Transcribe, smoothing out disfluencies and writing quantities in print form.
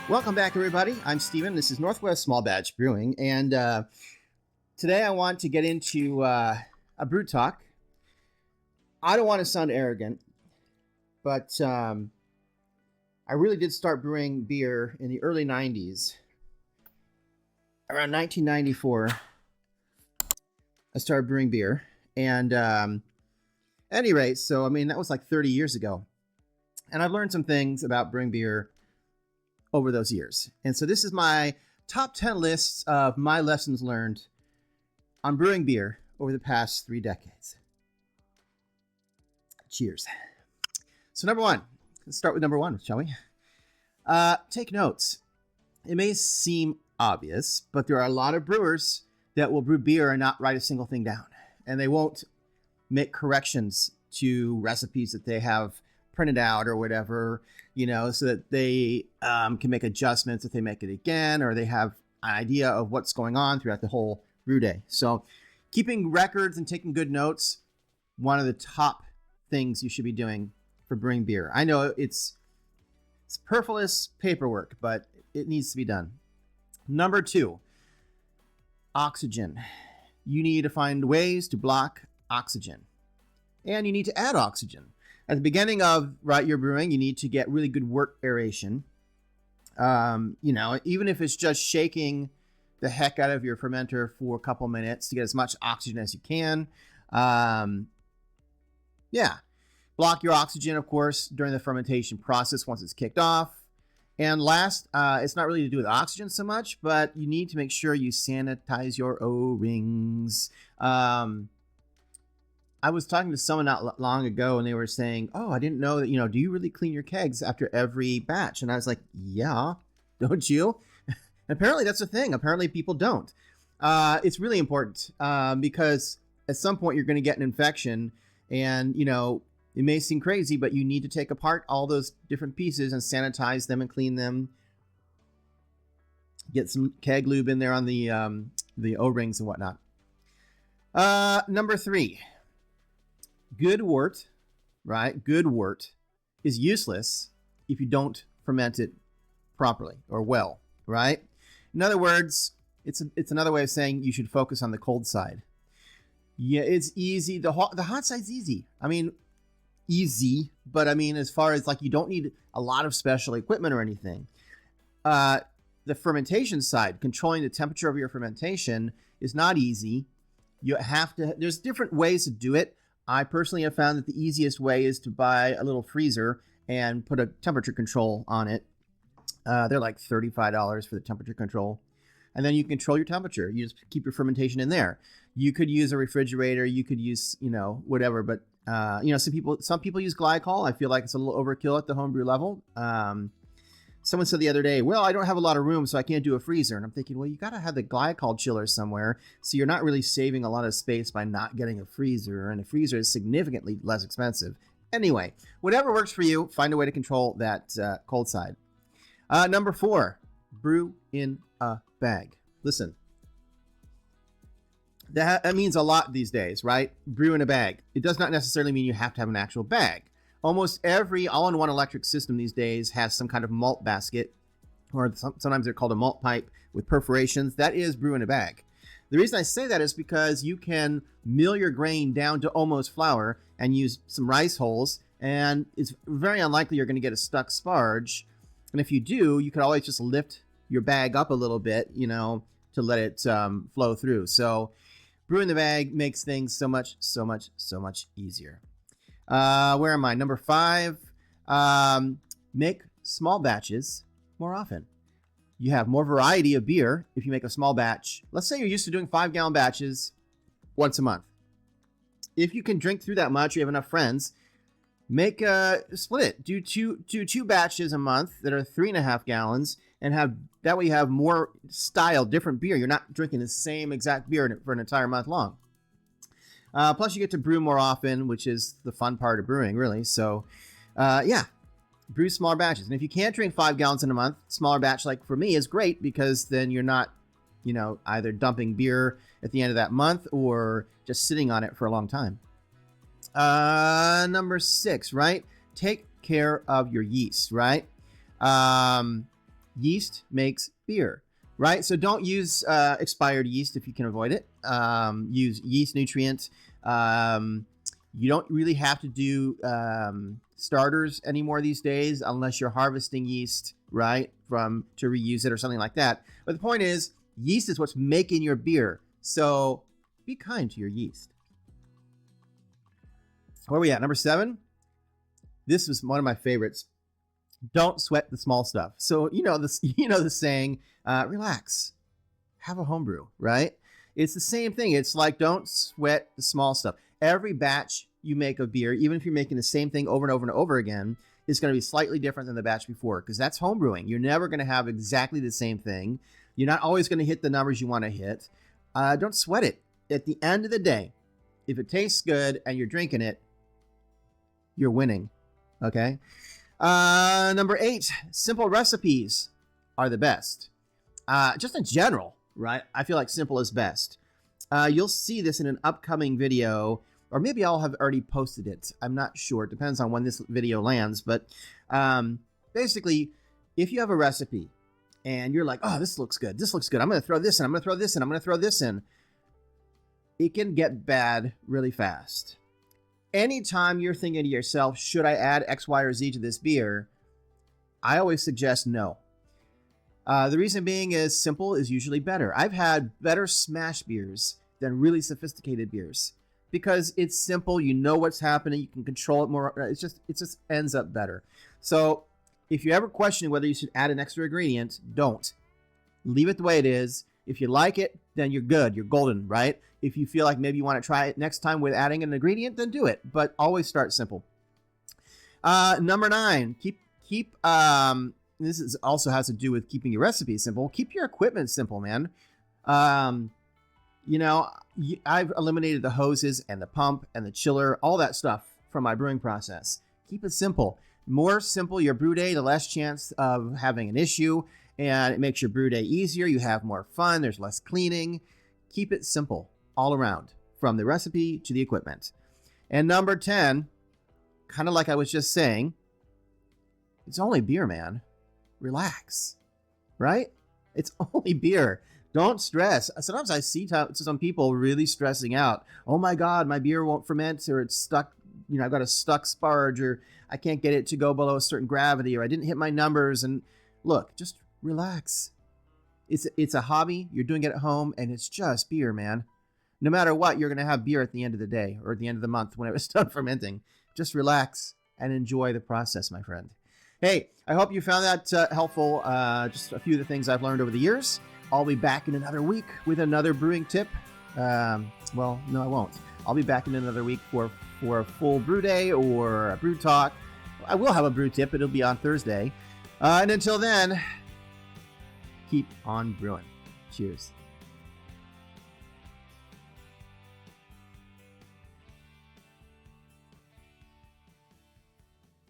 Welcome back, everybody. I'm Steven. This is Northwest Small Batch Brewing, and today I want to get into a brew talk. I don't want to sound arrogant, but I really did start brewing beer in the early 90s. Around 1994, I started brewing beer, and at any rate, so I mean, that was like 30 years ago. And I've learned some things about brewing beer over those years. And so this is my top 10 lists of my lessons learned on brewing beer over the past 3 decades. Cheers. So number one, let's start with number one, shall we? Take notes. It may seem obvious, but there are a lot of brewers that will brew beer and not write a single thing down. And they won't make corrections to recipes that they have printed out or whatever, you know, so that they can make adjustments if they make it again, or they have an idea of what's going on throughout the whole brew day. So keeping records and taking good notes, one of the top things you should be doing for brewing beer. I know it's superfluous paperwork, but it needs to be done. Number two, oxygen. You need to find ways to block oxygen, and you need to add oxygen. At the beginning of your brewing, you need to get really good wort aeration. Even if it's just shaking the heck out of your fermenter for a couple minutes to get as much oxygen as you can. Block your oxygen, of course, during the fermentation process once it's kicked off. And last, it's not really to do with oxygen so much, but you need to make sure you sanitize your O-rings. I was talking to someone not long ago, and they were saying, "Oh, I didn't know that. Do you really clean your kegs after every batch?" And I was like, "Yeah, don't you?" Apparently, that's a thing. Apparently, people don't. It's really important because at some point you're going to get an infection, and it may seem crazy, but you need to take apart all those different pieces and sanitize them and clean them. Get some keg lube in there on the O-rings and whatnot. Number three. Good wort, right? Good wort is useless if you don't ferment it properly or well, right? In other words, it's another way of saying you should focus on the cold side. Yeah, it's easy. The hot side's easy. I mean, easy, but I mean, as far as you don't need a lot of special equipment or anything. The fermentation side, controlling the temperature of your fermentation, is not easy. You have to. There's different ways to do it. I personally have found that the easiest way is to buy a little freezer and put a temperature control on it. They're like $35 for the temperature control. And then you control your temperature. You just keep your fermentation in there. You could use a refrigerator. You could use, whatever. But, some people use glycol. I feel like it's a little overkill at the homebrew level. Someone said the other day, well, I don't have a lot of room, so I can't do a freezer. And I'm thinking, well, you got to have the glycol chiller somewhere. So you're not really saving a lot of space by not getting a freezer. And a freezer is significantly less expensive. Anyway, whatever works for you, find a way to control that cold side. Number four, brew in a bag. Listen, that means a lot these days, right? Brew in a bag. It does not necessarily mean you have to have an actual bag. Almost every all-in-one electric system these days has some kind of malt basket, or sometimes they're called a malt pipe with perforations. That is brew in a bag. The reason I say that is because you can mill your grain down to almost flour and use some rice hulls, and it's very unlikely you're going to get a stuck sparge. And if you do, you could always just lift your bag up a little bit, to let it flow through. So brew in the bag makes things so much easier. Where am I? Number five, make small batches more often. You have more variety of beer if you make a small batch. Let's say you're used to doing 5-gallon batches once a month. If you can drink through that much, you have enough friends, split it. Do two batches a month that are 3.5 gallons, and that way you have more style, different beer. You're not drinking the same exact beer for an entire month long. Plus, you get to brew more often, which is the fun part of brewing, really. So, brew smaller batches. And if you can't drink 5 gallons in a month, smaller batch, like for me, is great because then you're not, either dumping beer at the end of that month or just sitting on it for a long time. Number 6, right? Take care of your yeast, right? Yeast makes beer, right? So don't use expired yeast if you can avoid it. Use yeast nutrient. You don't really have to do starters anymore these days unless you're harvesting yeast, right, to reuse it or something like that. But the point is, yeast is what's making your beer. So be kind to your yeast. Where are we at? Number 7. This was one of my favorites. Don't sweat the small stuff. So the saying, relax, have a homebrew, right? It's the same thing. It's like, don't sweat the small stuff. Every batch you make of beer, even if you're making the same thing over and over and over again, is going to be slightly different than the batch before, because that's homebrewing. You're never going to have exactly the same thing. You're not always going to hit the numbers you want to hit. Don't sweat it. At the end of the day, if it tastes good and you're drinking it, you're winning. Okay. Number 8, simple recipes are the best. Just in general, right? I feel like simple is best. You'll see this in an upcoming video, or maybe I'll have already posted it. I'm not sure. It depends on when this video lands. But basically, if you have a recipe and you're like, oh, this looks good. This looks good. I'm going to throw this in. I'm going to throw this in. I'm going to throw this in. It can get bad really fast. Anytime you're thinking to yourself, should I add X, Y, or Z to this beer? I always suggest no. The reason being is simple is usually better. I've had better smash beers than really sophisticated beers because it's simple. You know what's happening. You can control it more. It just ends up better. So if you're ever questioning whether you should add an extra ingredient, don't. Leave it the way it is. If you like it, then you're good. You're golden, right? If you feel like maybe you want to try it next time with adding an ingredient, then do it. But always start simple. Number 9, keep this is also has to do with keeping your recipes simple. Keep your equipment simple, man. I've eliminated the hoses and the pump and the chiller, all that stuff from my brewing process. Keep it simple. More simple your brew day, the less chance of having an issue, and it makes your brew day easier. You have more fun. There's less cleaning. Keep it simple all around, from the recipe to the equipment. And number 10, kind of like I was just saying, it's only beer, man. Relax, right? It's only beer. Don't stress. Sometimes I see some people really stressing out. Oh my God, my beer won't ferment, or it's stuck. I've got a stuck sparge, or I can't get it to go below a certain gravity, or I didn't hit my numbers. And look, just relax. It's a hobby. You're doing it at home, and it's just beer, man. No matter what, you're going to have beer at the end of the day or at the end of the month when it was done fermenting. Just relax and enjoy the process, my friend. Hey, I hope you found that helpful. Just a few of the things I've learned over the years. I'll be back in another week with another brewing tip. Well, no, I won't. I'll be back in another week for a full brew day or a brew talk. I will have a brew tip. It'll be on Thursday. And until then, keep on brewing. Cheers.